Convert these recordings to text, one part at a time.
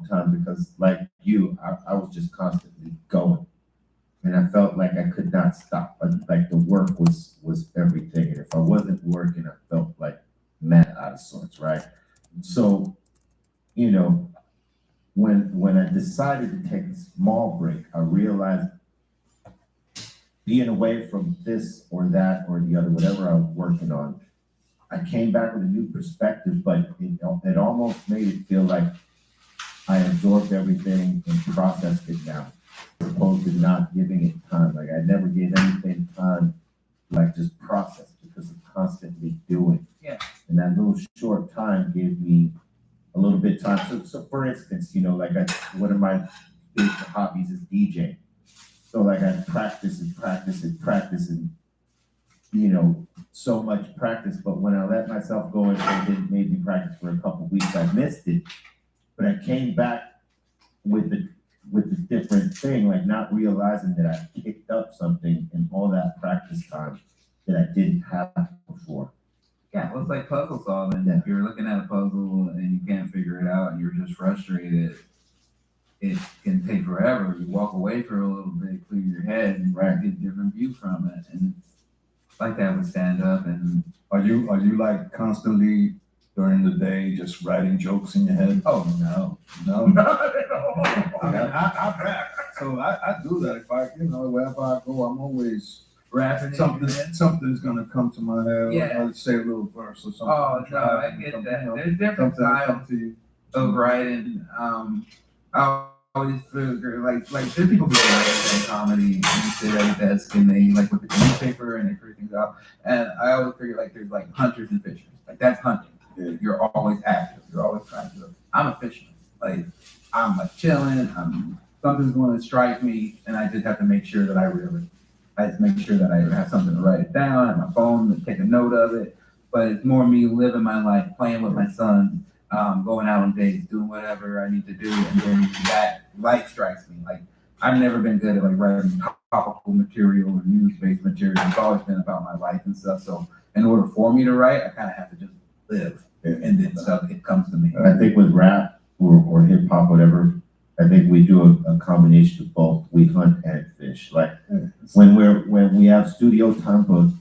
time because, like you, I was just constantly going, and I felt like I could not stop. Like the work was everything, and if I wasn't working, I felt like mad out of sorts, right? So, you know, when I decided to take a small break, I realized being away from this or that or the other, whatever I was working on, I came back with a new perspective, but it almost made it feel like I absorbed everything and processed it down, as opposed to not giving it time. Like I never gave anything time, like just process because of constantly doing. Yeah. And that little short time gave me a little bit of time. So for instance, like one of my big hobbies is DJing. So like I practice and practice and practice and so much practice, but when I let myself go and didn't maybe practice for a couple of weeks, I missed it. But I came back with the different thing, like not realizing that I picked up something in all that practice time that I didn't have before. Yeah, well, it's like puzzle solving. Yeah. If you're looking at a puzzle and you can't figure it out and you're just frustrated, it can take forever. You walk away for a little bit, clear your head, and Right. get a different view from it. And like that with stand up. And Are you like constantly during the day just writing jokes in your head? oh no, No. not at all. I mean, I rap, so I do that. If I, wherever I go, I'm always Rapping something's gonna come to my head. Yeah. I'll say a little verse or something. Oh no, I get that. There's different styles of writing. I always figure like there's people who write in comedy and you sit at a desk and they like with the newspaper and they figure things out. And I always figure like there's like hunters and fishers. Like that's hunting. Yeah. You're always active. You're always trying to. I'm a fisherman. Like I'm like chilling. Something's going to strike me, and I just have to make sure that I reel it. I have to make sure that I have something to write it down, have my phone to take a note of it. But it's more me living my life, playing with my son, going out on dates, doing whatever I need to do, and then that life strikes me. Like I've never been good at like writing topical material or news-based material. It's always been about my life and stuff. So in order for me to write, I kind of have to just live, and then stuff it comes to me. I think with rap or hip hop, whatever, I think we do a combination of both. We hunt and fish. Like when we have studio time booked,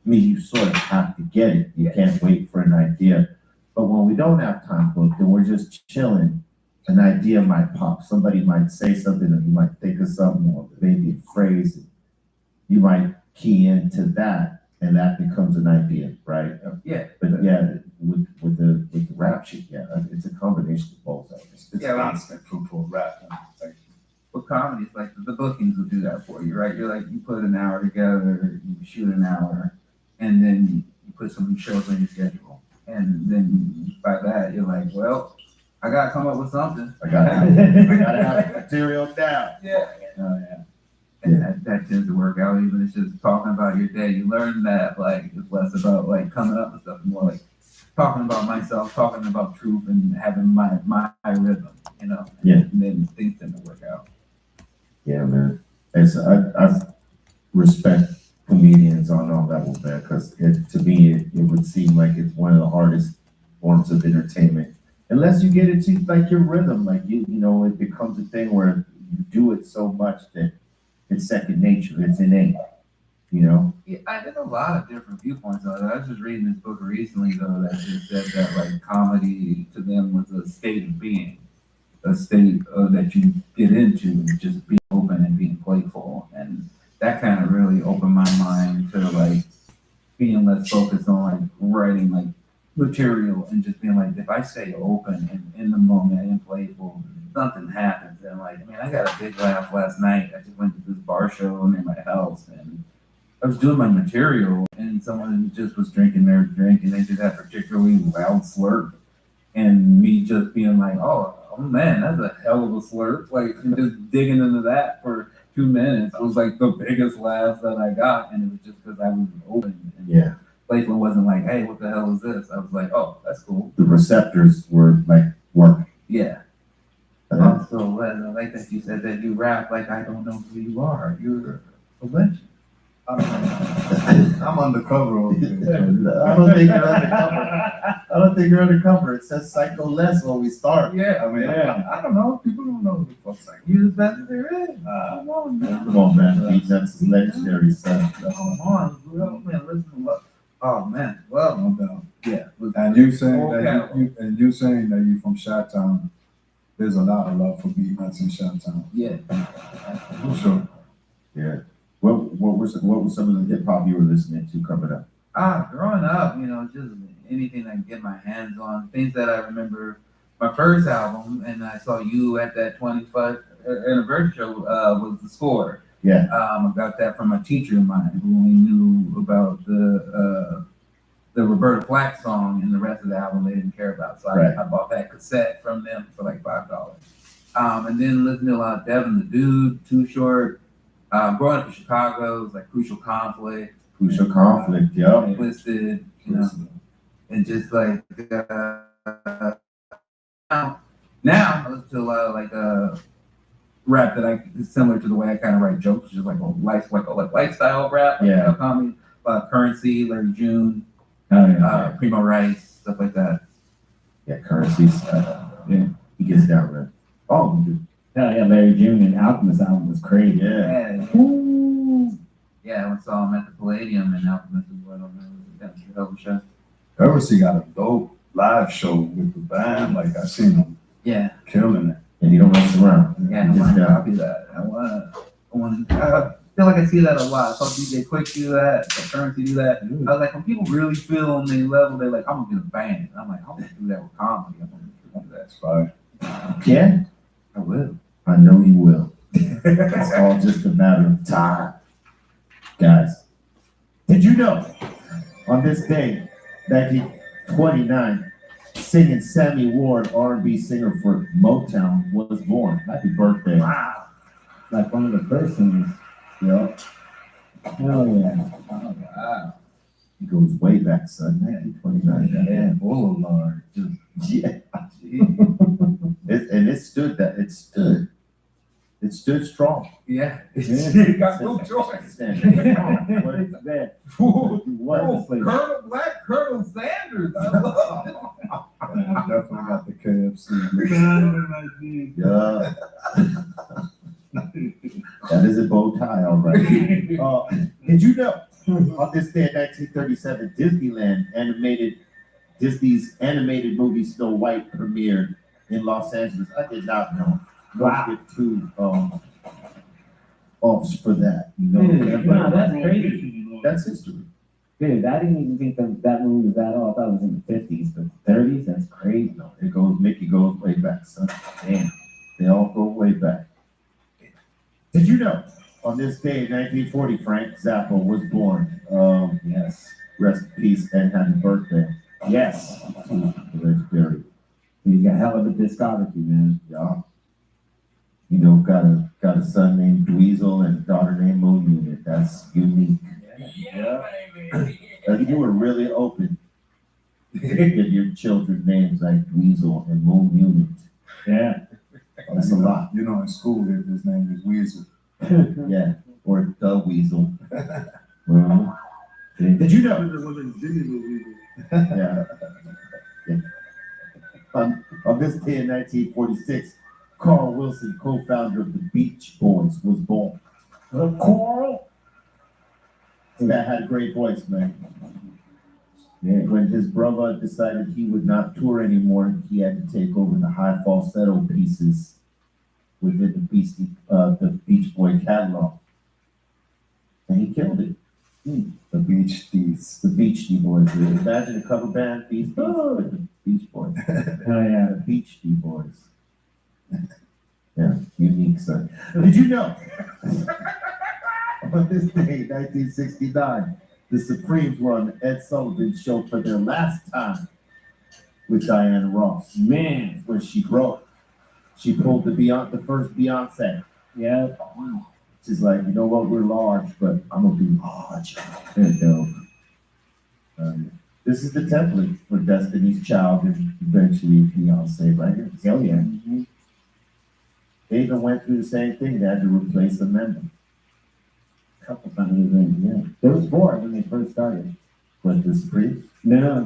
you sort of have to get it. You can't wait for an idea. But when we don't have time booked and we're just chilling, an idea might pop. Somebody might say something, or you might think of something, or maybe a phrase. You might key into that, and that becomes an idea, right? Yeah. But yeah, with the rap shit, it's a combination of both. It's constant for rap. With comedy, it's like the bookings will do that for you, right? You're like, you put an hour together, you shoot an hour, and then you put some shows on your schedule. And then by that, you're like, well, I got to come up with something. I gotta have material down. Yeah. And that tends to work out. Even it's just talking about your day. You learn that like it's less about like coming up with stuff, more like talking about myself, talking about truth, and having my rhythm, Yeah. And then things tend to work out. Yeah, man. I respect comedians on all levels, man, because to me it would seem like it's one of the hardest forms of entertainment. Unless you get it to like your rhythm, like it becomes a thing where you do it so much that it's second nature, it's innate, Yeah, there's a lot of different viewpoints on it. I was just reading this book recently though that just said that like comedy to them was a state of being, a state that you get into, just being open and being playful, and that kind of really opened my mind to like being less focused on like writing like material and just being like, if I stay open and in the moment and playful, something happens. And like, I got a big laugh last night. I just went to this bar show near my house and I was doing my material and someone just was drinking their drink and they just had particularly loud slurp. And me just being like, oh man, that's a hell of a slurp. Like, and just digging into that for 2 minutes was like the biggest laugh that I got. And it was just because I was open. And playful wasn't like, hey, what the hell is this? I was like, oh, that's cool. The receptors were like working. Yeah. Also, I like that you said that you rap like I don't know who you are. You're a legend. I'm undercover over here. I don't think you're undercover. I don't think you're undercover. It says Psycho Les when we start. Yeah, I mean, Yeah. I don't know. People don't know who the fuck Psycho. you the best there is. Uh, Come on, man. Come on, man. Beats, that's legendary stuff. Come on, bro. Man, listen to what. Oh man, well, No doubt. yeah. And you saying Okay. that you saying that you from Chi-Town, there's a lot of love for beat nuts in Chi-Town. Yeah. For sure. Yeah. What were some of the hip hop you were listening to coming up? Growing up, just anything I can get my hands on. Things that I remember. My first album, and I saw you at that 25th anniversary show, was The Score. Yeah. I got that from a teacher of mine who only knew about the Roberta Flack song, and the rest of the album they didn't care about. So Right. I bought that cassette from them for like $5. And then listening to a lot of Devin the Dude, Too Short. Growing up in Chicago, it was like Crucial Conflict. Crucial Conflict, yeah. Twisted, and just like now I listen to a lot of like rap that is similar to the way I kind of write jokes, just like lifestyle rap, Yeah. comedy, Currency, Larry June, Primo Rice, stuff like that. Yeah, Currencies. Yeah, he gets down with. Oh, Hell yeah, Larry June and Alchemist album was crazy. yeah. Yeah, I saw him at the Palladium in Alchemist as well. That was a hell of a show. Currency got a dope live show with the band. Like I seen them Yeah, killing it. And he don't mess around. yeah, I He want gets to down. copy that. I feel like I see that a lot. I saw DJ Quick do that, Currency do that. I was like, when people really feel on their level, they're like, I'm gonna get a band. I'm like, I'm gonna do that with comedy. I'm gonna do that. That's fine. Yeah, I will. I know you will. It's all just a matter of time. Guys, did you know on this day, 1929, singing Sammy Ward, R&B singer for Motown, was born? Happy birthday. Wow. Like one of the first singers. Yeah, Hell yeah. Oh, wow. he goes way back, son. 1929. Yeah, Boulevard. Yeah. It stood strong. Yeah. Yeah. Got no choice. Standing strong. What is that? Oh, Colonel Sanders. I love it. I definitely got the KFC. Yeah. That is a bow tie, all right. Did you know on this day in 1937, Disney's animated movie Snow White premiered in Los Angeles? I did not know. Wow. Don't get too offs for that. You know, Dude, no, that's crazy. That's history. Dude, I didn't even think that movie was that old. I thought it was in the 50s, but 30s, that's crazy. No, Mickey goes way back, son. Damn, they all go way back. Did you know on this day in 1940, Frank Zappa was born? Yes. Rest in peace and happy birthday. Yes. To the legendary. He's got hell of a discography, man. Yeah. You know, got a son named Dweezil and a daughter named Moon Unit. That's unique. Yeah. You were really open to give your children names like Dweezil and Moon Unit. Yeah. That's a lot. You know, in school, his name is Weasel. Yeah. Or the Weasel. Mhm. Did you know? Yeah. Yeah. On this day in 1946, Carl Wilson, co-founder of the Beach Boys, was born. Coral? That had a great voice, man. Yeah. When his brother decided he would not tour anymore, he had to take over the high falsetto pieces within the Beach Boy catalog. And he killed it. The Beasties. The Beastie Boys. Imagine a cover band, Beasties, with the Beach Boys. Hell yeah. The Beastie Boys. Yeah, unique, son. Did you know? On this day, 1969, the Supremes were on the Ed Sullivan Show for their last time with Diana Ross. Man. Where she broke. She pulled the first Beyonce. Yeah. She's like, you know what, we're large, but I'm gonna be large. And this is the template for Destiny's Child and eventually Beyonce, right here. Hell yeah. Mm-hmm. They even went through the same thing. They had to replace a member. couple times, yeah. There was 4 when they first started. But the Supreme, No,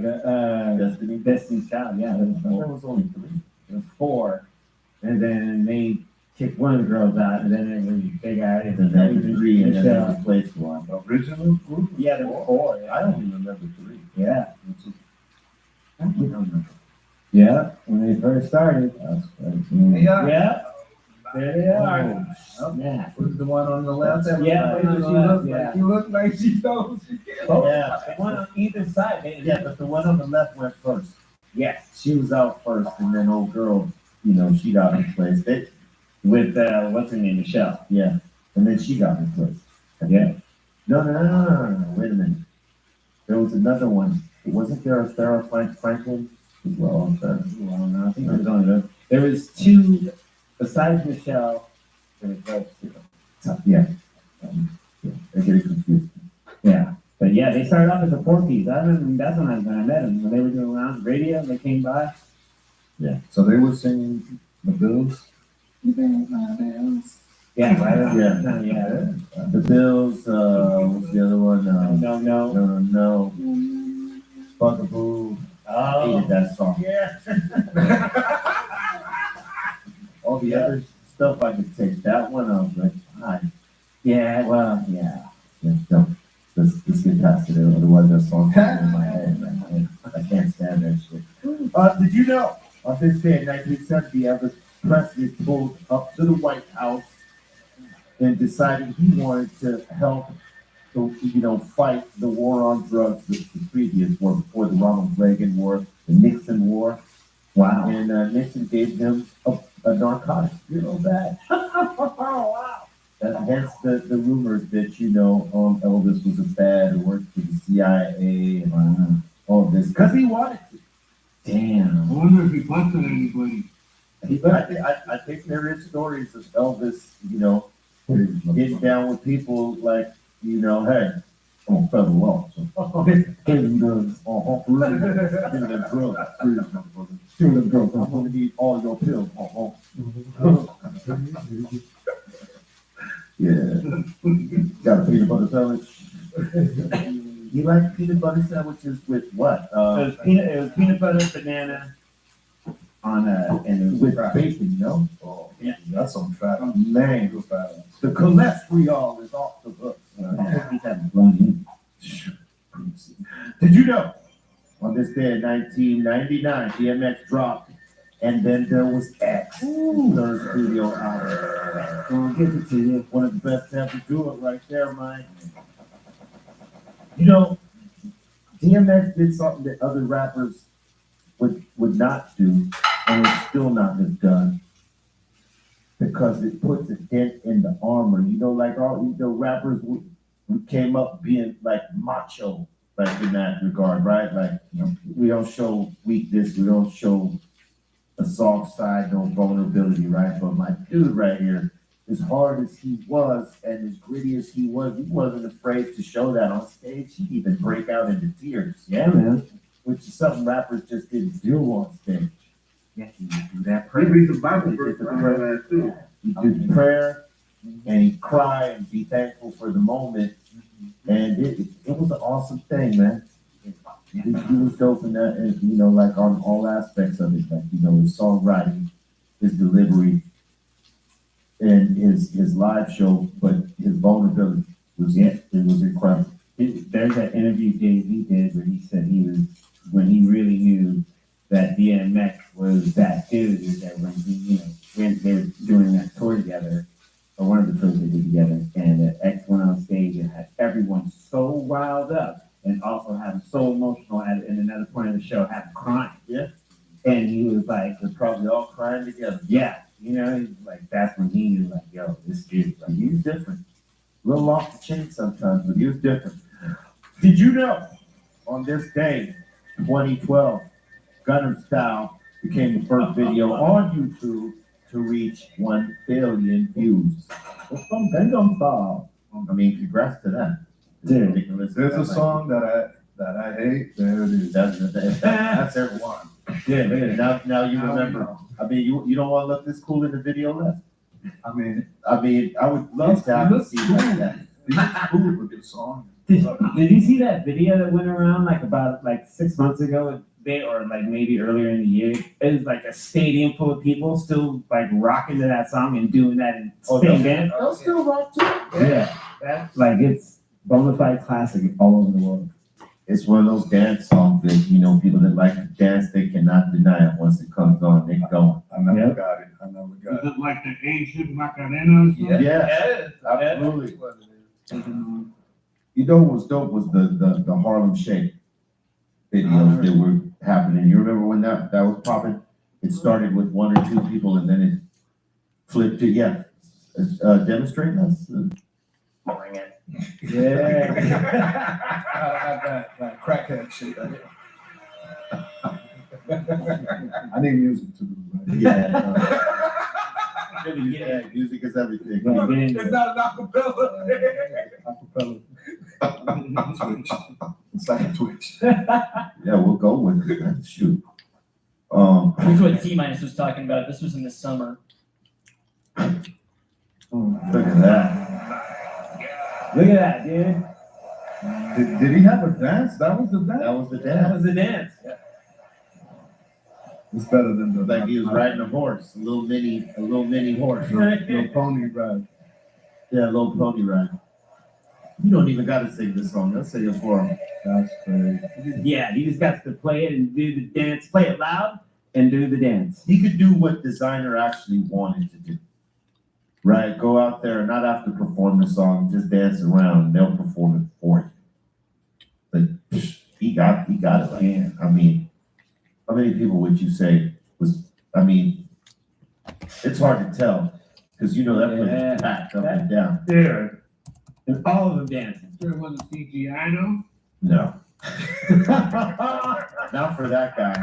Destiny's Child, yeah, there was there 4. was only 3. There was 4. And then they kicked one of the girls out, and then they got it. And then the 3, and then they Michelle. replaced one. Original group? Yeah, there were 4. Yeah. I don't even remember 3. Yeah. I don't remember. Yeah, when they first started. That's crazy. Yeah. There they are. Oh, Yeah. was the one on the left? Yeah, She on the left, looked yeah. like, she looked like she knows she can't. Oh, Yeah. the one on either side. Yeah, but the one on the left went first. Yes. She was out first, and then old girl, you know, she got replaced. With what's her name, Michelle. Yeah, and then she got replaced. Yeah. No. Wait a minute. There was another one. Wasn't there a Sarah Franklin as well? Well, no, I think there was only there was 2 besides Michelle. There was those 2. Yeah. I get it confused. Yeah. But yeah, they started off as a 4-piece. I remember that's when I met them. When they were doing rounds radio, they came by. So they were singing the Bills? Yeah, right on. Yeah. Yeah. The Bills, what's the other one? No. No. Bugaboo. I hated Oh. that song. Yeah. All the other stuff I could take. That one, I was like, fine. Yeah, well, yeah. Yeah, no. Let's get past it. Otherwise, that song's in my head. Man. I can't stand that shit. Did you know on this day in 1970, Elvis Presley pulled up to the White House and decided he wanted to help, fight the war on drugs, the previous war, before the Ronald Reagan war, the Nixon war. Wow. And Nixon gave him a narcotic. You know that? Oh, wow. Hence the rumors that, Elvis was a bad or worked for the CIA and all this. Because he wanted to. Damn. I wonder if he busted anybody. I think there is stories of Elvis, getting down with people like, hey, I'm on federal law. So give them drugs. Give them drugs. Give them drugs. I'm going to need all your pills. Yeah. Got a peanut butter sandwich. You like peanut butter sandwiches with what? It was peanut butter, banana, and it was With fried. bacon, no? Oh, Yeah. that's some fat. Man, Real fat. the cholesterol is off the books. Cookies have blown in. Did you know? On this day in 1999, DMX dropped, and then there was X, third studio album. Gonna give it to you. One of the best to ever do it right there, man. DMX did something that other rappers would not do, and would still not have done, because it puts a dent in the armor. Like all the rappers who came up being like macho, like in that regard, right? Like, we don't show weakness, we don't show a soft side, no vulnerability, right? But my dude right here, as hard as he was and as gritty as he wasn't afraid to show that on stage. He'd even break out into tears. Yeah, man. Which is something rappers just didn't do on stage. Yeah, you do that He prayer. reads the Bible verse around that too. He did prayer and he'd cry and be thankful for the moment. And it was an awesome thing, man. He was dope in that, and like on all aspects of it, like his songwriting, his delivery, and his live show, but his vulnerability was it was incredible. There's that interview Jay-Z did where he said when he really knew that DMX was that dude, is that when when they were doing that tour together, or one of the tours they did together, and X went on stage and had everyone so riled up, and also had him so emotional at another point of the show, had him crying. Yeah. And he was like, They're probably all crying together. yeah, he's like, that's when he knew, like, yo, this dude, like, He was different. A little off the chain sometimes, but he was different. Did you know on this day, 2012, Gunner Style became the first video on YouTube to reach 1 billion views? What's from Gangnam Style? I mean, congrats to that. It's Dude, ridiculous. There's a song that I hate. There it is. That's everyone. Yeah. Now you remember. I mean, you don't want to look this cool in the video left. I mean, I would love to have a scene like that. Cool with this song. Did you see that video that went around like about 6 months ago? Or like maybe earlier in the year. It was like a stadium full of people still like rocking to that song and doing that in same band. They'll still rock too. Yeah, that's like it's bona fide classic all over the world. It's one of those dance songs that, you know, people that like to dance, they cannot deny it. Once it comes on, they go. I never Yep. got it. I never got Is it. it like the Asian Macarena or something? Yeah, absolutely. You know what was dope was the Harlem Shake videos that were happening. You remember when that was popping? It started with one or two people and then it flipped to, demonstrate us. Bring it. Yeah. That crackhead shit. I need music to do, man. Yeah. Yeah. Music is everything. Right, get into It's it. not an acapella. Acapella. Twitch. It's like a Twitch. Yeah, we'll go with it. Shoot. Here's what T-minus was talking about. This was in the summer. Look at that. Look at that, dude. Did he have a dance? That was the That dance? was the That dance. was the dance. It's better than the Like he was riding a horse, a little mini horse. little pony ride. Yeah, a little pony ride. You don't even gotta sing this song. Let's sing it for him. That's crazy. Yeah, you just got to play it and do the dance. Play it loud and do the dance. He could do what designer actually wanted to do. Right? Go out there and not have to perform the song, just dance around. They'll perform it for you. But he got it. Like, Yeah. I mean, how many people would you say it's hard to tell because you know that place Yeah. is packed up and down. Dude. And all of them dancing. Sure it wasn't CGI, no? No. Not for that guy.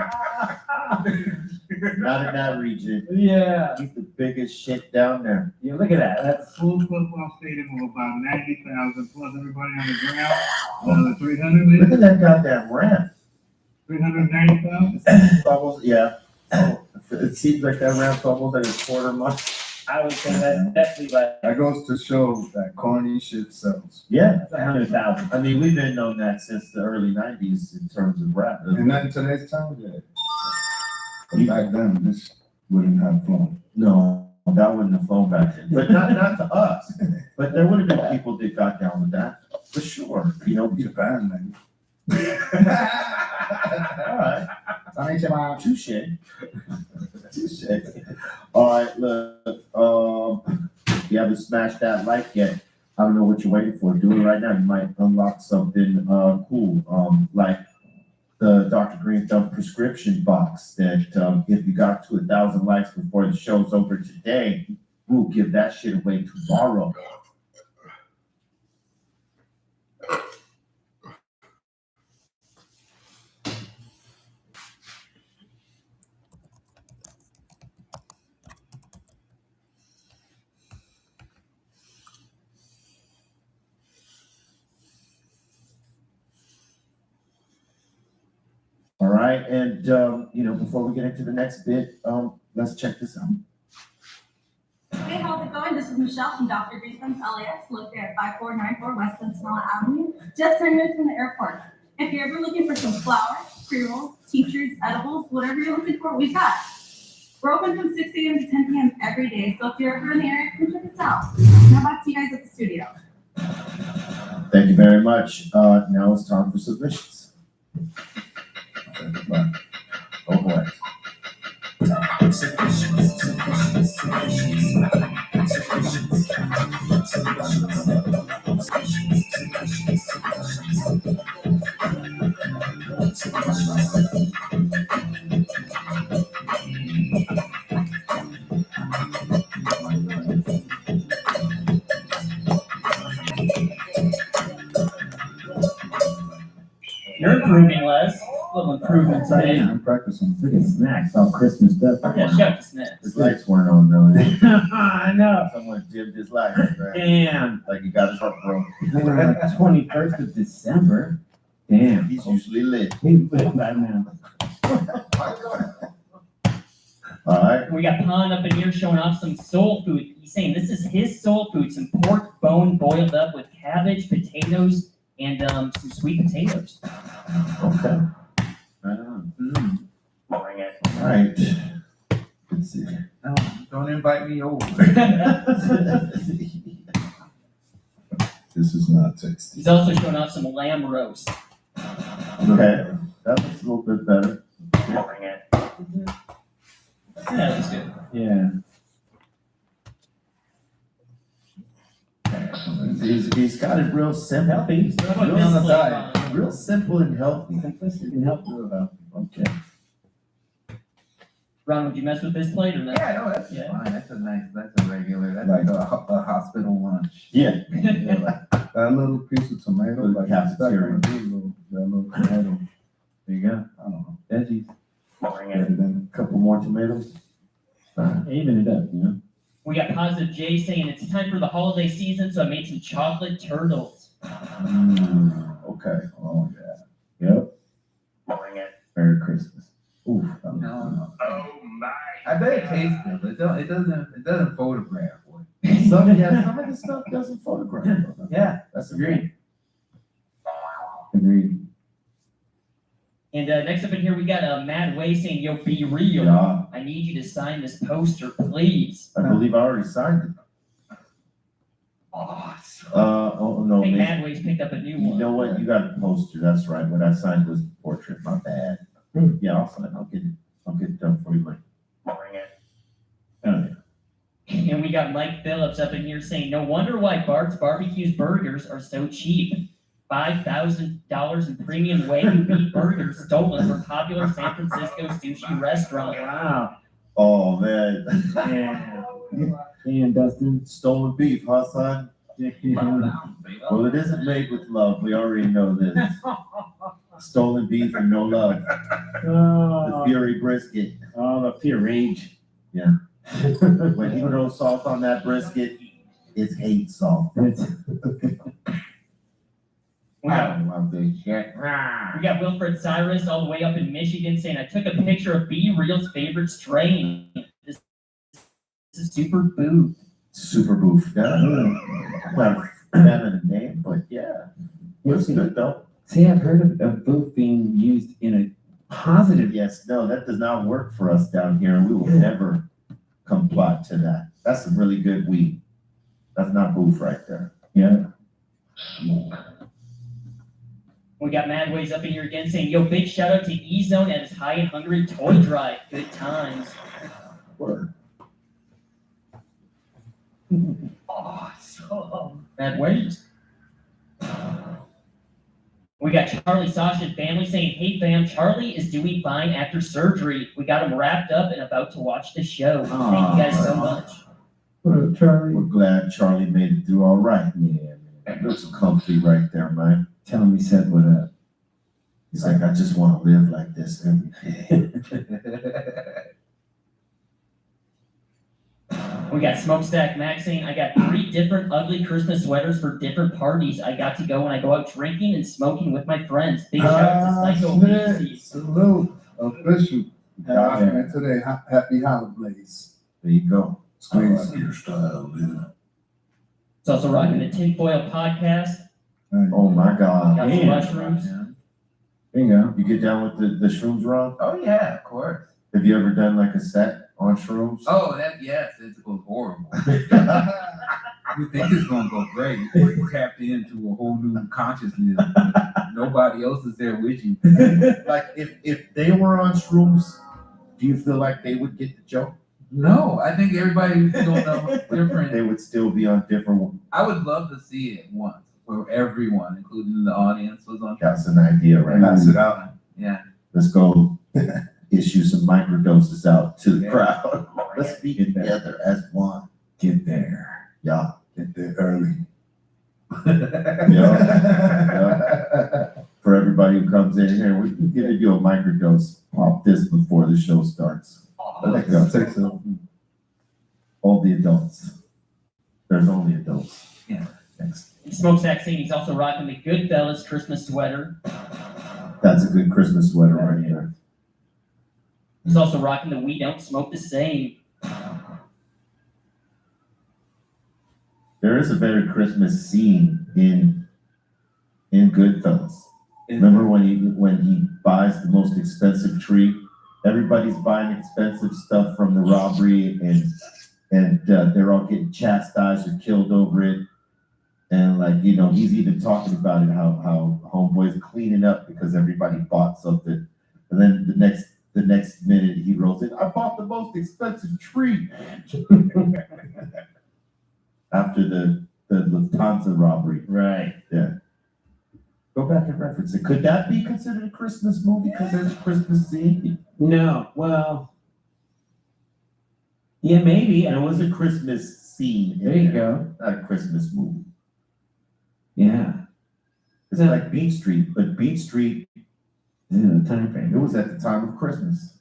Not in that region. Yeah. He's the biggest shit down there. Yeah, look at that. That's Full football stadium of about 90,000 plus everybody on the ground. Another 300 Look maybe? at that goddamn ramp. 390,000? It's almost, yeah. It seems like that ramp's almost like a quarter mile. I would say that's definitely like That goes to show that corny shit sells. Yeah. that's 100,000. I mean, we've been known that since the early 90s in terms of rap. And not in today's time, yeah. But back then, this wouldn't have flown. No, that wouldn't have flown back then. But not to us. But there would have been people that got down with that. For sure. You know, Japan, man. all right. Touche. Touche. All right, look, if you haven't smashed that like yet, I don't know what you're waiting for. Do it right now. You might unlock something cool, like the Dr. Green Thumb prescription box that if you got to 1,000 likes before the show's over today, we'll give that shit away tomorrow. All right, and before we get into the next bit, let's check this out. Hey, how's it going? This is Michelle from Dr. Green's LAX, located at 5494 West Sentinel Avenue, just 10 minutes from the airport. If you're ever looking for some flour, pre-rolls, tinctures, edibles, whatever you're looking for, we've got. We're open from 6 a.m. to 10 p.m. every day, so if you're ever in the area, come check us out. Now back to you guys at the studio. Thank you very much. Now it's time for submissions. Oh boy. You're improving, Les. A little improvement today. I'm practicing. Look at snacks, all Christmas stuff. Yeah, shout out to Snacks. His lights weren't on though. I know. Someone dimmed his lights, right? Damn. Like he got his heart broke. 21st of December. Damn. He's usually lit. He's lit by now. All right. We got Pond up in here showing off some soul food. He's saying this is his soul food, some pork bone boiled up with cabbage, potatoes, and some sweet potatoes. Okay. Right on. Bring it. All right. Let's see. No, don't invite me over. This is not tasty. He's also showing off some lamb roast. Okay. That looks a little bit better. Bring it. Yeah, that's good. Yeah. He's got it real simple. Healthy. How about Real this on the flavor? diet. Real simple and healthy. Simplicity can help. Okay. Ron, would you mess with this plate or not? Yeah, no, that's Yeah. fine. That's a regular, that's like a hospital lunch. Yeah. That little piece of tomato, Little like cafeteria. that little tomato, There you go. I don't know. Veggies. Bring Better it. than A couple more tomatoes. Even it up, you know? We got Positive J saying it's time for the holiday season, so I made some chocolate turtles. Okay. Oh, yeah. Yep. Bring it. Merry Christmas. Ooh. No. Oh my. I bet it tastes good, but it doesn't photograph well. Some of the stuff doesn't photograph. Yeah. That's agreed. Agreed. And next up in here, we got Mad Way saying, yo, be real. Yeah. I need you to sign this poster, please. I believe I already signed it. Awesome. Oh, no. I think man. Mad Way's picked up a new You one. know what? You got a poster. That's right. What I signed was a portrait. My bad. Yeah, I'll sign. I'll get it done for you, Mike. Bring it. Oh, yeah. And we got Mike Phillips up in here saying, no wonder why Bart's Barbecue's burgers are so cheap. $5,000 in premium Wagyu beef burgers stolen from popular San Francisco sushi restaurant. Wow. Oh, man. Yeah. And Dustin. Stolen beef, huh, son? Well, it isn't made with love. We already know this. Stolen beef and no love. The Oh, Fury brisket. the pure rage. When you throw salt on that brisket, it's hate salt. We got, love this shit. we got Wilfred Cyrus all the way up in Michigan saying, I took a picture of Be Real's favorite strain. This is super booth. Super boof. Yeah. Not a feminine name, but yeah. It's good though. See, I've heard of booth being used in a positive. Yes, no, that does not work for us down here. We will never comply to that. That's some really good weed. That's not boof right there. Yeah. We got Mad Ways up in here again saying, yo, big shout out to E-Zone at his High and Hungry toy drive. Good times. Word. Awesome. Mad Ways. We got Charlie, Sasha, and family saying, hey fam, Charlie is doing fine after surgery. We got him wrapped up and about to watch the show. Thank you guys so much. Charlie. We're glad Charlie made it through all right. Yeah, man. Looks comfy right there, man. Tell him we said what up. He's like, I just want to live like this every day. We got Smokestack Max saying, I got 3 different ugly Christmas sweaters for different parties. I got to go when I go out drinking and smoking with my friends. Big shout out to Psycho BC. Salute. Official. Yeah. Today, happy holidays. There you go. Squeeze your style, dude. It's also rocking the Tinfoil Podcast. Oh my God. Got some Man. mushrooms. There you go. You get down with the shrooms, Ron? Oh yeah, of course. Have you ever done like a set on shrooms? Oh, yes, it goes horrible. You think it's gonna go great. You tapped into a whole new consciousness. Nobody else is there with you. Like if they were on shrooms, do you feel like they would get the joke? No, I think everybody's doing something different. They would still be on different ones. I would love to see it once, where everyone, including the audience, was on. That's an idea, right? Pass it out. Yeah. Let's go issue some microdoses out to the Yeah. crowd. Let's be together as one. Get there. Yeah. Get there early. For everybody who comes in here, we can give you a microdose. Pop this before the show starts. Let's go. Take some. All the adults. There's only adults. Yeah. Next. Smokestack saying he's also rocking the Goodfellas Christmas sweater. That's a good Christmas sweater right there. He's also rocking the "We Don't Smoke the Same." There is a very Christmas scene in Goodfellas. Remember when he buys the most expensive tree? Everybody's buying expensive stuff from the robbery, and they're all getting chastised or killed over it. And like, you know, he's even talking about it, how homeboy's cleaning up because everybody bought something. And then the next minute he rolls in, I bought the most expensive tree. After the Lufthansa robbery. Right. Yeah. Go back and reference it. Could that be considered a Christmas movie because there's a Christmas scene? No, well, yeah, maybe. There was a Christmas scene. There you go. Not a Christmas movie. Yeah. It's like Beat Street, but Beat Street, Yeah, the time frame. it was at the time of Christmas,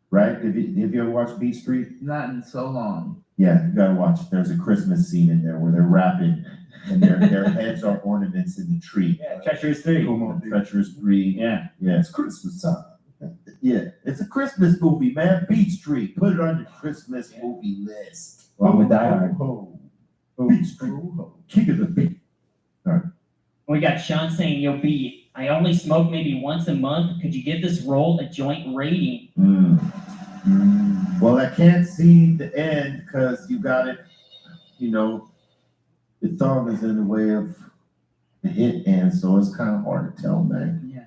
right? Have you ever watched Beat Street? Not in so long. Yeah, you gotta watch it. There's a Christmas scene in there where they're rapping and their heads are ornaments in the tree. Yeah, Treacherous 3. Treacherous 3. Yeah. Yeah, it's Christmas time. Yeah, it's a Christmas movie, man. Beat Street. Put it on your Christmas movie list. Along with Die Hard. Beat Street. King of the beat. We got Sean saying, "Yo, B, I only smoke maybe once a month. Could you give this roll a joint rating?" Well, I can't see the end because you got it, you know, the thumb is in the way of the hit end, so it's kind of hard to tell, man. Yeah.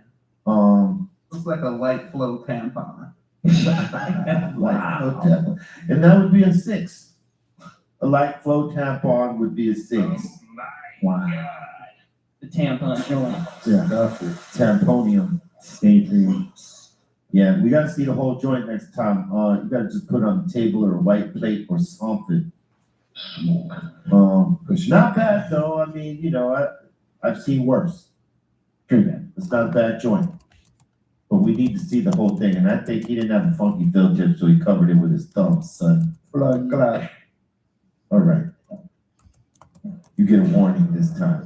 Looks like a light flow tampon. Light flow tampon. And that would be a 6. A light flow tampon would be a 6. Wow. The tampon joint. Yeah. Tamponium. Stay tuned. Yeah, we gotta see the whole joint next time. You gotta just put it on the table or a white plate or something. Not bad though. I mean, you know, I've seen worse. True that. It's not a bad joint. But we need to see the whole thing. And I think he didn't have a funky field tip, so he covered it with his thumb, son. All right. You get a warning this time.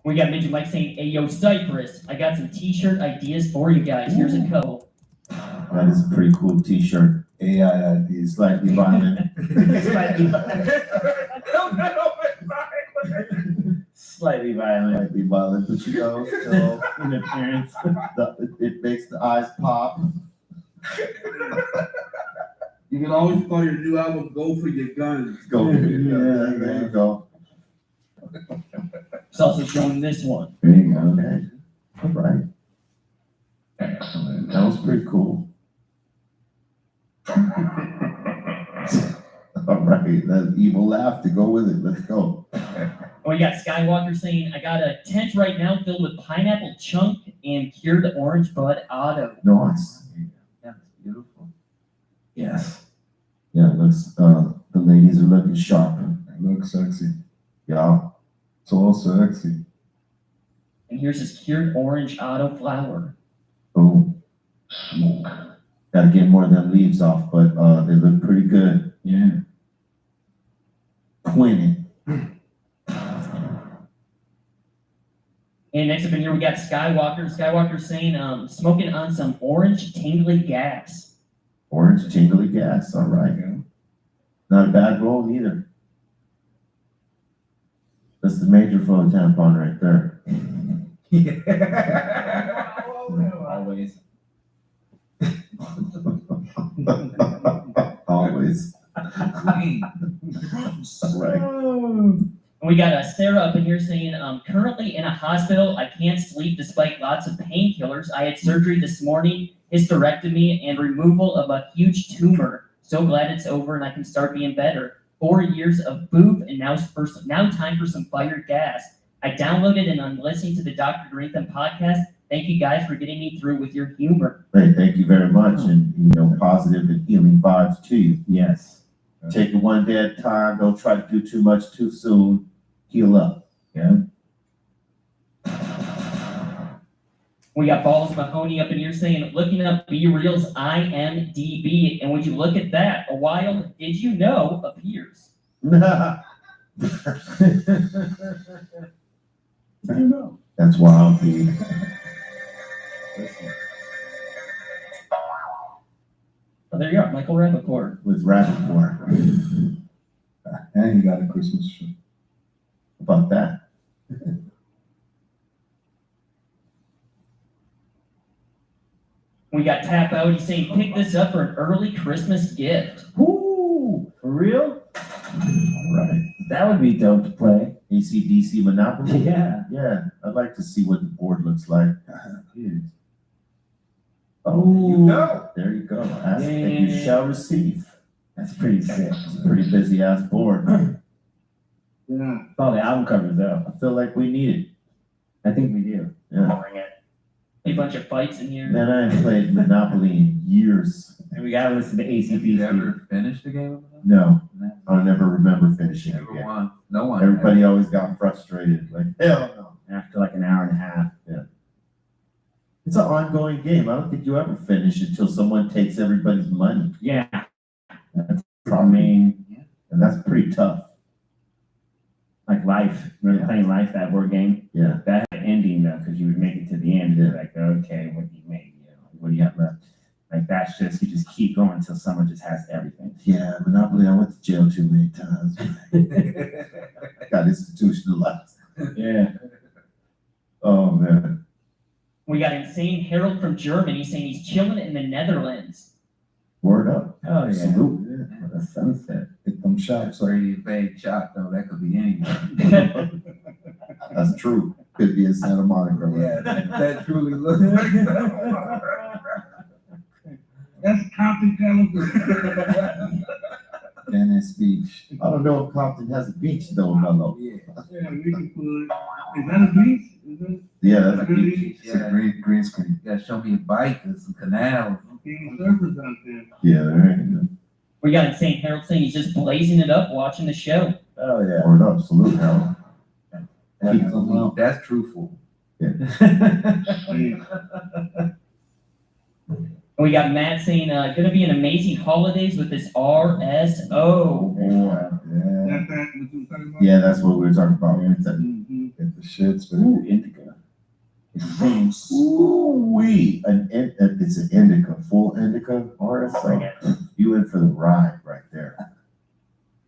We got Midget Mike saying, "Hey, yo, Cypress, I got some t-shirt ideas for you guys. Here's a couple." That is a pretty cool t-shirt. AIID, slightly violent. Slightly violent. Slightly violent. Slightly violent, but you know, so In appearance. it makes the eyes pop. You can always call your new album "Go for Your Guns." Go. There you go. It's also showing this one. There you go. Okay. All right. Excellent. That was pretty cool. All right. That evil laugh to go with it. Let's go. We got Skywalker saying, "I got a tent right now filled with pineapple chunk and cured orange bud auto." Nice. That's beautiful. Yes. Yeah, looks, the ladies are looking sharp. Look sexy. Yeah. It's all sexy. And here's his cured orange auto flower. Boom. Gotta get more of them leaves off, but they look pretty good. Yeah. Twinning. And next up in here, we got Skywalker. Skywalker saying, "Smoking on some orange tingly gas." Orange tingly gas. All right. Not a bad roll either. That's the major flow tampon right there. Always. Always. Right. And we got Sarah up in here saying, "Currently in a hospital. I can't sleep despite lots of painkillers. I had surgery this morning, hysterectomy, and removal of a huge tumor. So glad it's over and I can start being better. 4 years of boob, and now time for some fired gas. I downloaded and I'm listening to the Dr. Greentham podcast. Thank you guys for getting me through with your humor." Hey, thank you very much. And, you know, positive and healing vibes to you. Yes. Take it one day at a time. Don't try to do too much too soon. Heal up. Yeah. We got Balls Mahoney up in here saying, "Looking up B-Real's IMDb, and would you look at that? A wild did you know appears." I know. That's wild, B. Oh, there you are, Michael Rappaport. with Rappaport. And he got a Christmas tree. About that. We got Tap Out. He's saying, pick this up for an early Christmas gift. Woo! For real? Right. That would be dope to play. ACDC Monopoly? Yeah. Yeah, I'd like to see what the board looks like. go. There you go. Ask and you Yeah. shall receive. That's pretty sick. It's a pretty busy ass board. Yeah. All the album covers though. I feel like we need it. I think we do. Yeah. Bring it. A bunch of fights in here. Man, I ain't played Monopoly in years. And we gotta listen to Have you ACDC. ever finished the game? No, I never remember finishing it. Never Again. won. No one. Everybody always got frustrated. Like, hell no. After like an hour and a half. It's an ongoing game. I don't think you ever finish until someone takes everybody's money. Yeah. That's I probably, mean, and that's pretty tough. like Life. Remember playing Life, that board game? Yeah. That had an ending though, because you would make it to the end. And you're like, okay, what do you make? You know, what do you have left? Like that's just, you just keep going until someone just has everything. Yeah, Monopoly, I went to jail too many times. Got institutionalized. Yeah. Oh, man. We got Insane Harold from Germany saying he's chilling in the Netherlands. Word up. Oh yeah. Salute. Yeah. The sunset. Hit them shots. So Pretty vague shot though. That could be anyone. That's true. Could be in Santa Monica. Right? Yeah, that truly looks like that. That's Compton, California. Venice Beach. I don't know if Compton has a beach though, Mello. Yeah. Yeah, we can put, is that a beach? Is it? Yeah, that's a Really? beach. It's a green screen. You gotta show me a bike and some canals. King surfers out there. Yeah, there ain't. We got Insane Harold saying he's just blazing it up watching the show. Oh yeah. Word up. Salute, Harold. That's truthful. Hey, We got Matt saying, gonna be an amazing holidays with this RSO. Yeah. that's that, what you were talking about? Yeah, that's what we were talking about. It's a- Mhm. Get the shits, but Ooh, indica. It's Ooh-wee. It's an indica, full indica RSO. You in for the ride right there.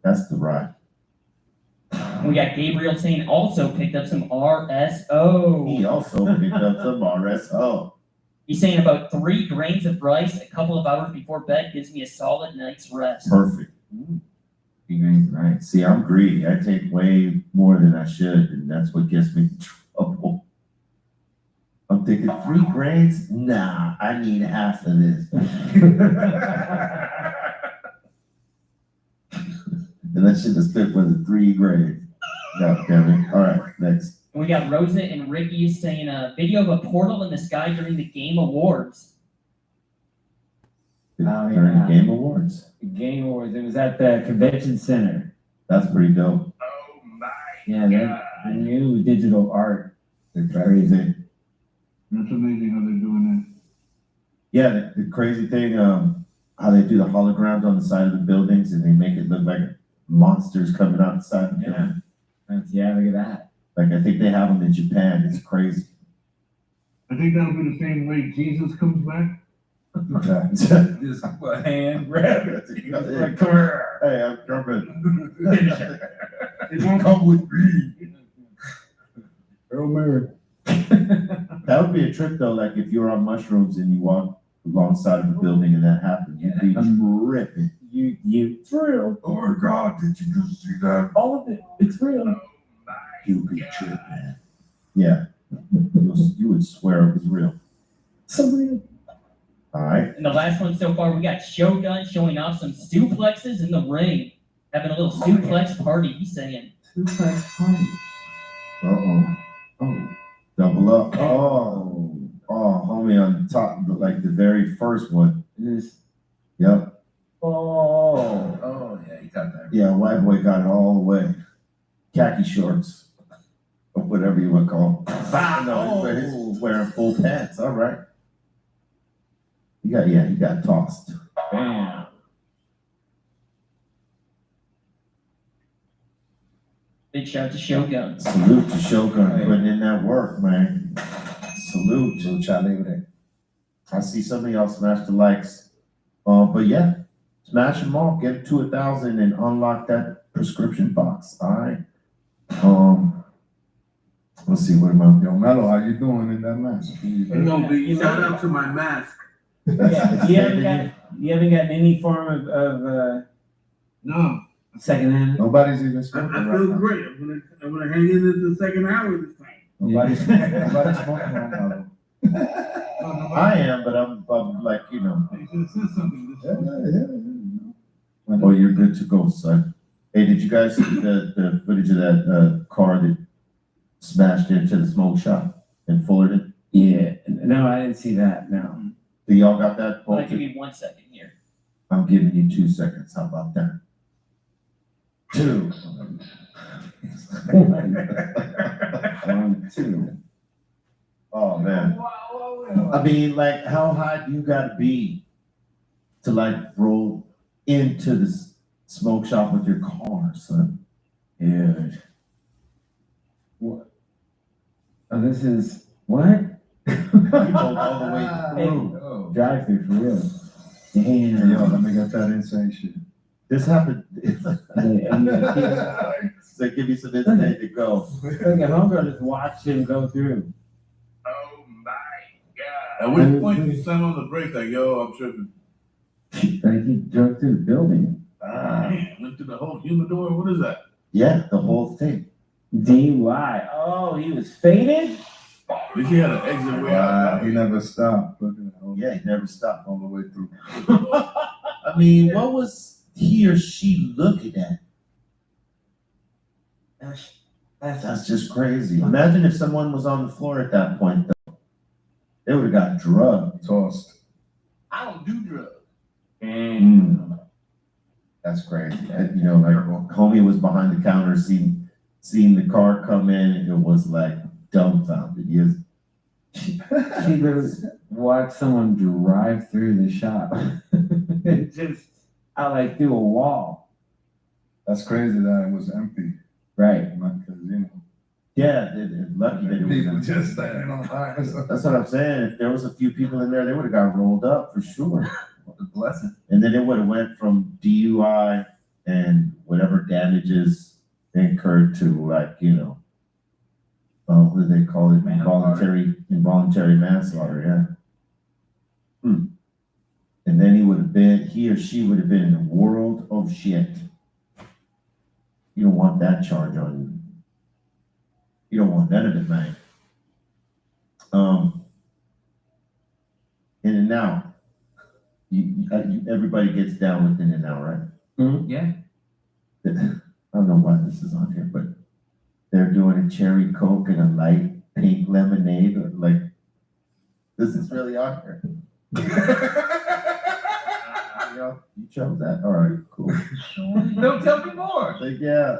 That's the ride. We got Gabriel saying also picked up some RSO. He also picked up some RSO. He's saying about 3 grains of rice a couple of hours before bed gives me a solid night's rest. Perfect. you guys right. See, I'm greedy. I take way more than I should, and that's what gets me in trouble. I'm thinking 3 grains? Nah, I need half of this. And that shit is fit for the 3 grains. God damn it. All right, next. And we got Rosa and Ricky saying a video of a portal in the sky during the Game Awards. Oh, During yeah. the Game Awards. The Game Awards. It was at the convention center. That's pretty dope. Oh my Yeah, the new digital art. It's crazy. That's amazing how they're doing Yeah, the crazy thing, how they do the holograms on the side of the buildings and they make it look like monsters coming out the side of the building. Yeah, look at that. Like, I think they have them in Japan. It's crazy. that. I think that'll be the same way Jesus comes back. Just a hand grab it. Like, come here. Hey, I'm coming. It won't Come with me. Earl Mary. That would be a trip though, like if you're on mushrooms and you walk alongside of the building and that happened, you'd be tripping. It's real. Oh my God, did you just see that? All of it. It's real. You'd be tripping. Yeah. You would swear it was real. So real. All right. And the last one so far, we got Shogun showing off some suplexes in the ring. Having a little suplex party, he's saying. Suplex party. Uh-oh. Oh. Double up. Oh, homie on the top, like the very first one. This. Yep. Oh. Oh, yeah, you got that. Yeah, white boy got it all the way. Khaki shorts. Or whatever you want to call them. No, he's wearing full pants. All right. He got tossed. Bam. Big shout to Shogun. Salute to Shogun putting in that work, man. Salute. Lucha Libre. I see some of y'all smash the likes. But yeah, smash them all, get to 1,000 and unlock that prescription box. All right. Let's see, what am I? Yo, Mello, how you doing in that mask? No, B, shout out to my mask. Yeah, you haven't gotten any form of No, secondhand. Nobody's even I smoking right feel now. great. I'm gonna hang in the second hour this time. Nobody's smoking right now. I am, but I'm like, you know. You should have said something. Well, you're good to go, son. Hey, did you guys see the footage of that car that smashed into the smoke shop in Fullerton? Yeah, no, I didn't see that, no. Do y'all got that? I'll give you 1 second here. I'm giving you 2 seconds. How about that? 2. 1, 2. Oh, man. I mean, like, how high do you gotta be to like roll into the smoke shop with your car, son? Dude. What? Oh, this is, what? You rolled all the way through. Oh. Drive through for real. Hey, Damn. yo, let me get that insane shit. This happened. And So give me some insight to go. like a homegirl just watched him go through. Oh my God. At which point you slam on the brakes like, yo, I'm tripping. Like he drove through the building. Man, went through the whole humidor. What is that? Yeah, the whole thing. DUI. Oh, he was faded? At least he had an exit way out. He never stopped. Look at that. Yeah, he never stopped. All the way through. I mean, what was he or she looking at? That's just crazy. Imagine if someone was on the floor at that point, though. They would have got drugged. Tossed. I don't do drugs. That's crazy. You know, like homie was behind the counter, seen the car come in, and it was like dumbfounded. He was, She literally watched someone drive through the shop. Just out like through a wall. That's crazy that it was empty. Right. Because, you know, yeah, lucky that it people was. just standing on line or something. That's what I'm saying. If there was a few people in there, they would have got rolled up for sure. What a blessing. And then it would have went from DUI and whatever damages incurred to, like, you know, what do they call it? Involuntary manslaughter, yeah. And then he or she would have been in a world of shit. You don't want that charge on you. You don't want none of it, man. In and out. Everybody gets down with in and out, right? Yeah. I don't know why this is on here, but they're doing a cherry Coke and a light pink lemonade. Like, this is really on here. You chose that. All right, cool. Don't tell me more. Like, yeah,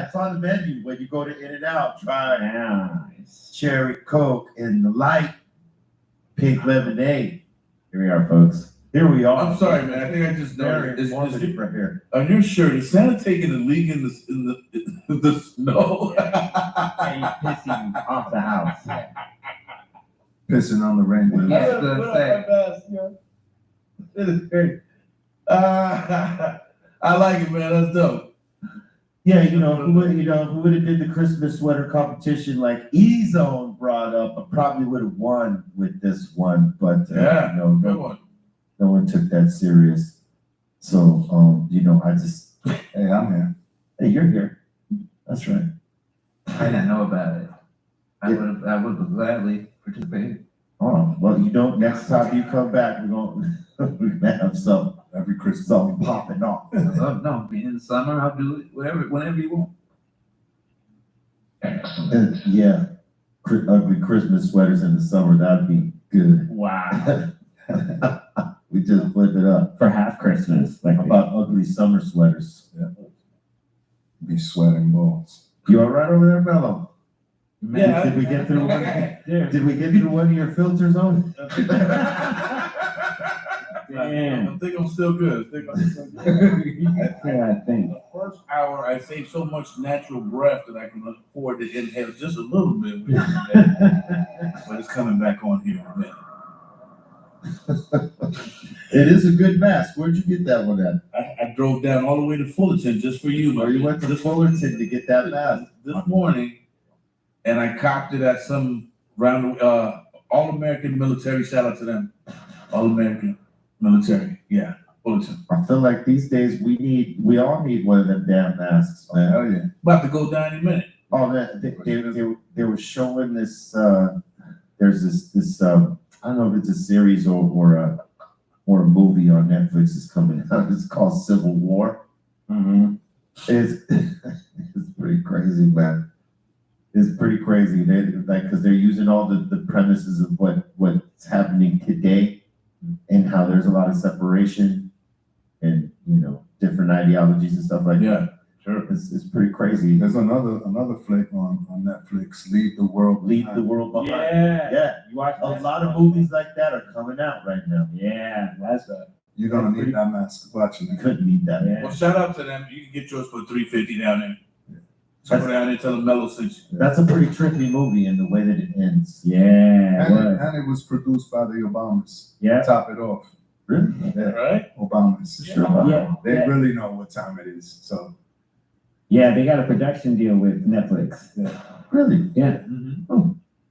it's on the menu when you go to In-N-Out. Try cherry Coke and the light pink lemonade. Here we are, folks. Here we are. I'm sorry, man. I think I just Very noticed. informative right here. On your shirt, is Santa taking a leak in the snow? And he's pissing off the house. Pissing on the rainbow. Yeah. That's the thing. It is great. I like it, man. That's dope. Yeah, who would have did the Christmas sweater competition like E-Zone brought up, I probably would have won with this one, but Yeah, no one took that serious. So I just Hey, I'm here. hey, you're here. That's right. I didn't know about it. I would have gladly participated. Oh, well, next time you come back, we're gonna have something Every Christmas. popping off. I love no, in the summer I'll do it whenever you want. Yeah, ugly Christmas sweaters in the summer, that'd be good. Wow. We just flip it up. For half Christmas. Like How about ugly summer sweaters? Be sweating balls. You all right over there, Mello? Yeah. Did we get through one? Did we get through one of your filters on? Damn. I think I'm still good. I think. The first hour, I saved so much natural breath that I can afford to inhale just a little bit. But it's coming back on here in a minute. It is a good mask. Where'd you get that one at? I drove down all the way to Fullerton just for you, Or man. you went to Fullerton to get that mask? This morning, and I copped it at some round All American Military. Shout out to them, All American Military. Yeah, Fullerton. I feel like these days we all need one of them damn masks, man. Hell yeah. About to go down in a minute. Oh man, they were showing this. There's this I don't know if it's a series or a movie on Netflix is coming out. It's called Civil War. Mm-hmm. It's it's pretty crazy, man. It's pretty crazy. They like because they're using all the premises of what's happening today and how there's a lot of separation and different ideologies and stuff like that. Yeah, sure. It's pretty crazy. There's another flick on Netflix, Leave the World Leave Behind. the world behind. Yeah. You watch A lot of movies like that are coming out right now. Yeah, that's You're gonna need that mask watching You it. couldn't need that. Yeah. Well, shout out to them. You can get yours for $350 down there. So go down there, tell them Mellow sent you. That's a pretty trippy movie in the way that it ends. yeah. And it was produced by the Obamas. Yeah. Top it off. Really? Yeah, Right? Obamas. Sure. Yeah. They Yeah. really know what time it is. So Yeah, they got a production deal with Netflix. Really? Yeah.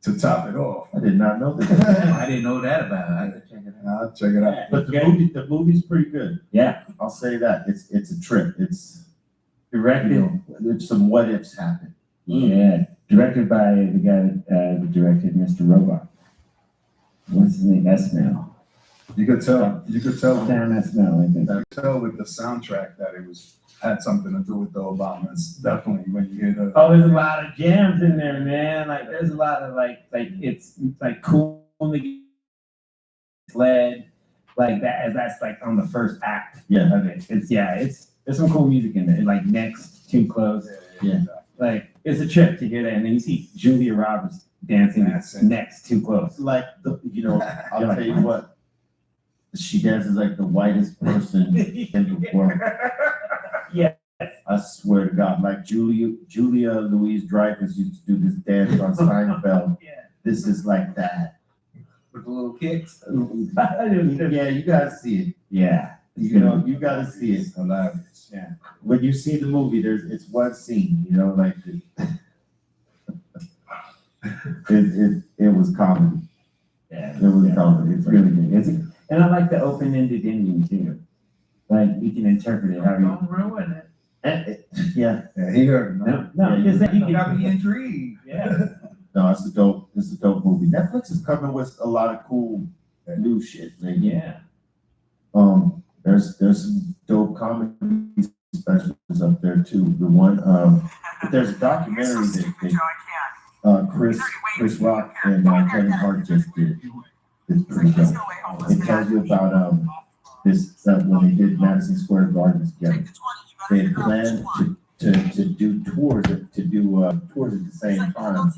to top it off, I did not know that. I didn't know that about it. I could check it out. I'll check it out. But the movie's pretty good. Yeah. I'll say that. It's a trip. It's Directed. there's some what ifs happen. Yeah. Directed by the guy that directed Mr. Robot. What's his name? S-Mail. You could tell Sam S-Mail, I think. with the soundtrack that it had something to do with the Obamas. Definitely when you hear the Oh, there's a lot of jams in there, man. Like, there's a lot of like it's like cool led like that. As that's like on the first act Yeah. of it. There's some cool music in there. Like Next, Too Close. Yeah. Like it's a trip to get it, and then you see Julia Roberts dancing Dancing. Next, Too Close. Like I'll tell you what. She dances like the whitest person in the world. Yeah. I swear to God, like Julia Louise Dreyfus used to do this dance on Seinfeld. Yeah. This is like that. With the little kicks. Yeah, you gotta see it. Yeah. You gotta see it. hilarious. Yeah. When you see the movie, it's one scene. Like it was comedy. Yeah. It was comedy. It's really good. And I like the open-ended ending too. Like you can interpret it how you. Don't ruin it. Yeah. Yeah, he heard it. No, Yeah, just that you You got can. me intrigued. Yeah. No, it's a dope movie. Netflix is coming with a lot of cool new shit. Man. Yeah. There's some dope comedy specials up there too. The one but there's a documentary that Chris Rock and Kevin Hart just did. It's pretty dope. It tells you about when they did Madison Square Garden together. They had planned to do tours at the same time.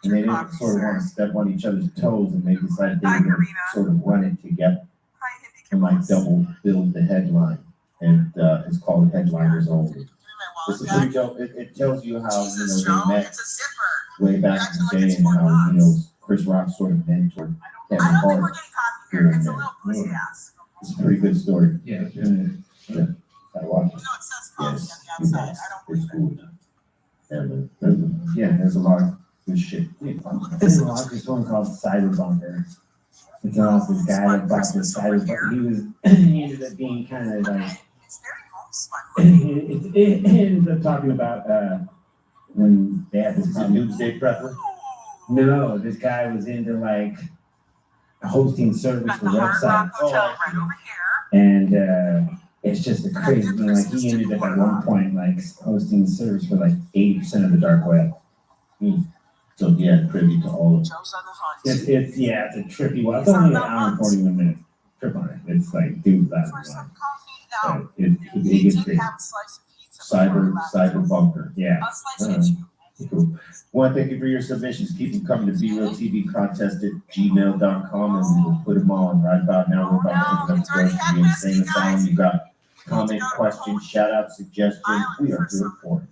And they didn't sort of want to step on each other's toes, and they decided they were going to sort of run it together and like double build the headline. And it's called Headliners Only. It's a pretty dope. It tells you how they met way back in the day and how Chris Rock sort of mentored Kevin Hart during that. It's a pretty good story. Yeah. I watch it. Yes, it's cool. And there's a lot of good shit. There's a lot of this one called Cyberbunker. It's about this guy that bought this cyberbunker. He ended up being kind of like. It ended up talking about when they had this Doomsday Prepper. No, this guy was into like hosting service for websites. And it's just a crazy thing. Like he ended up at one point like hosting service for like 80% of the dark web. So yeah, privy to all of it. It's a trippy one. It's only an hour and 41 minutes. Trip on it. It's like dude, that's one. It gets crazy. Cyber bunker. Yeah. Cool. Well, thank you for your submissions. Keep them coming to BRealTVContest@gmail.com, and we'll put them on right about now. We're about to open up the doors to the Insane Asylum. You got comment, question, shout out, suggestion. We are here for it.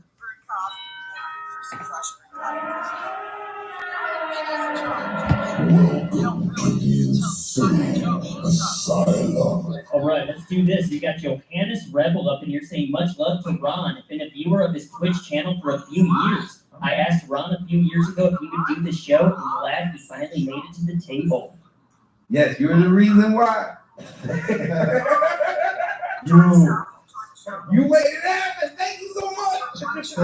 Welcome to the All right, let's do this. You got Johannes Rebel up, and you're saying much love to Ron. I've been a viewer of his Twitch channel for a few years. I asked Ron a few years ago if he would do the show, and I'm glad he finally made it to the table. Yes, you're the reason why. You made it happen. Thank you so much.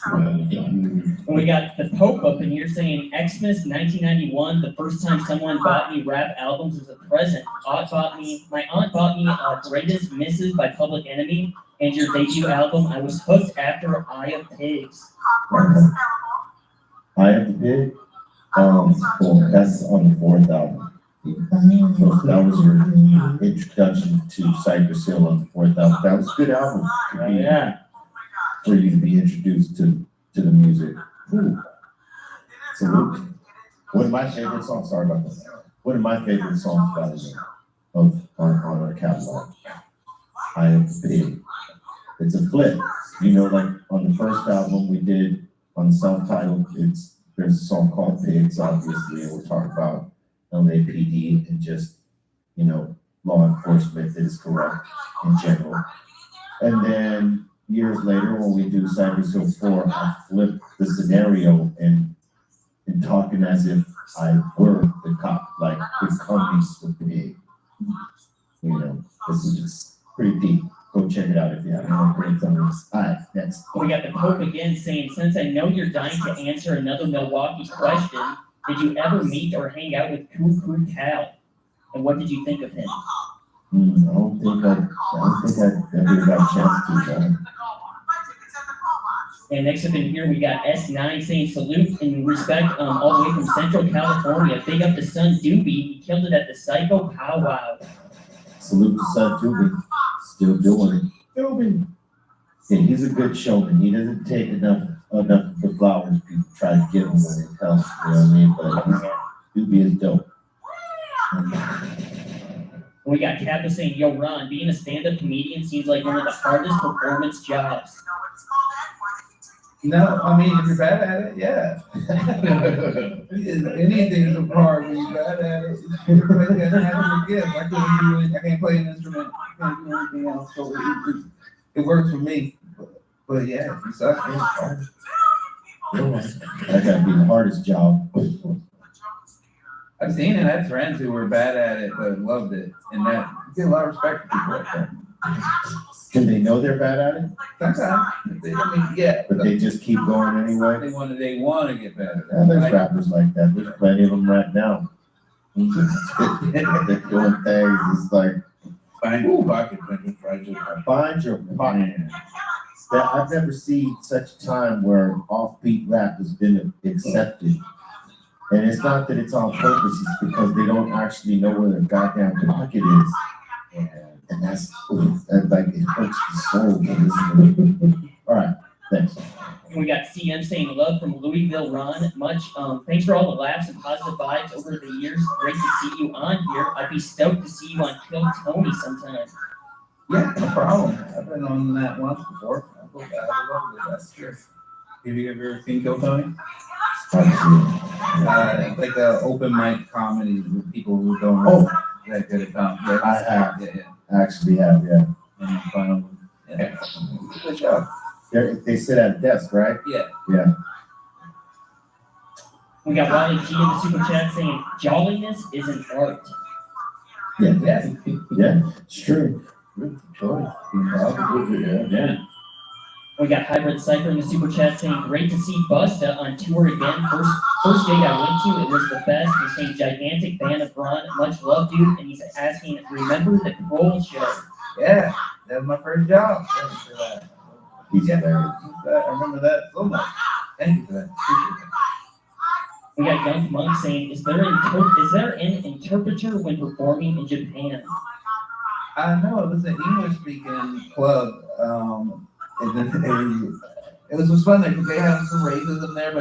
And we got the Pope up, and you're saying Xmas 1991, the first time someone bought me rap albums as a present. My aunt bought me Greatest Misses by Public Enemy, and your debut album. I was hooked after Eye of Pigs. Eye of the Pig. That's on the 4th album. So that was your introduction to Cypress Hill on the 4th album. That was a good album to be, for you to be introduced to the music. Salute. One of my favorite songs, sorry about that. One of my favorite songs by the on our catalog. Eye of the Pig. It's a flip. You know, like on the first album we did on the self-titled, there's a song called Pigs, obviously, and we're talking about LAPD and just, you know, law enforcement that is corrupt in general. And then years later, when we do Cypress Hill 4, I flip the scenario and talking as if I were the cop, like becoming the pig. You know, this is just pretty deep. Go check it out if you haven't. All right, next. We got the Pope again saying, since I know you're dying to answer another Milwaukee question, did you ever meet or hang out with Cuckoo Cal? And what did you think of him? I don't think I ever got a chance to. And next up in here, we got S9 saying salute and respect all the way from Central California. Big up to Son Doobie. He killed it at the Psycho Powwow. Salute to Son Doobie. Still doing it. Doobie. Yeah, he's a good showman. He doesn't take enough of the flowers people try to give him when it comes. You know what I mean? But Doobie is dope. We got Kappa saying, yo, Ron, being a stand-up comedian seems like one of the hardest performance jobs. No, I mean, if you're bad at it, yeah. Anything is hard when you're bad at it. Everybody has a gift. I couldn't do it. I can't play an instrument. I can't do anything else. So it works for me. But yeah, if you suck, it's hard. That gotta be the hardest job. I've seen it. I had friends who were bad at it but loved it, and that you get a lot of respect for people like that. Can they know they're bad at it? Sometimes, yeah, But they just keep going anyway? they want to get better. Yeah, there's rappers like that. There's plenty of them right now. They're doing things. It's like, Find your pocket, find your pocket. I've never seen such a time where offbeat rap has been accepted. And it's not that it's on purpose, it's because they don't actually know where their goddamn pocket is. And that's like, it hurts the soul to listen to it. All right, thanks. We got CM saying love from Louisville, Ron. Thanks for all the laughs and positive vibes over the years. Great to see you on here. I'd be stoked to see you on Kill Tony sometime. Yeah, no problem. I've been on that once before. I love it. That's true. Have you ever seen Kill Tony? It's like an open mic comedy with people who don't that good at comedy. I have. Yeah. I actually have, yeah. And fun. Yeah. Good job. They sit at a desk, right? Yeah. Yeah. We got Wally G in the super chat saying jolliness is an art. Yeah. Yeah. Yeah, it's true. Good choice. Yeah. We got Hybrid Cypher in the super chat saying great to see Busta on tour again. First gig I went to, it was the best. He's saying gigantic fan of Ron, much love, dude. And he's asking, remember the Kroll show? Yeah. That was my first job. Thank you for that. He's I remember that so much. Thank you for that. Appreciate that. We got Young Monk saying, is there an interpreter when performing in Japan? I know it was an English speaking club. And then it was fun because they had some racism there, but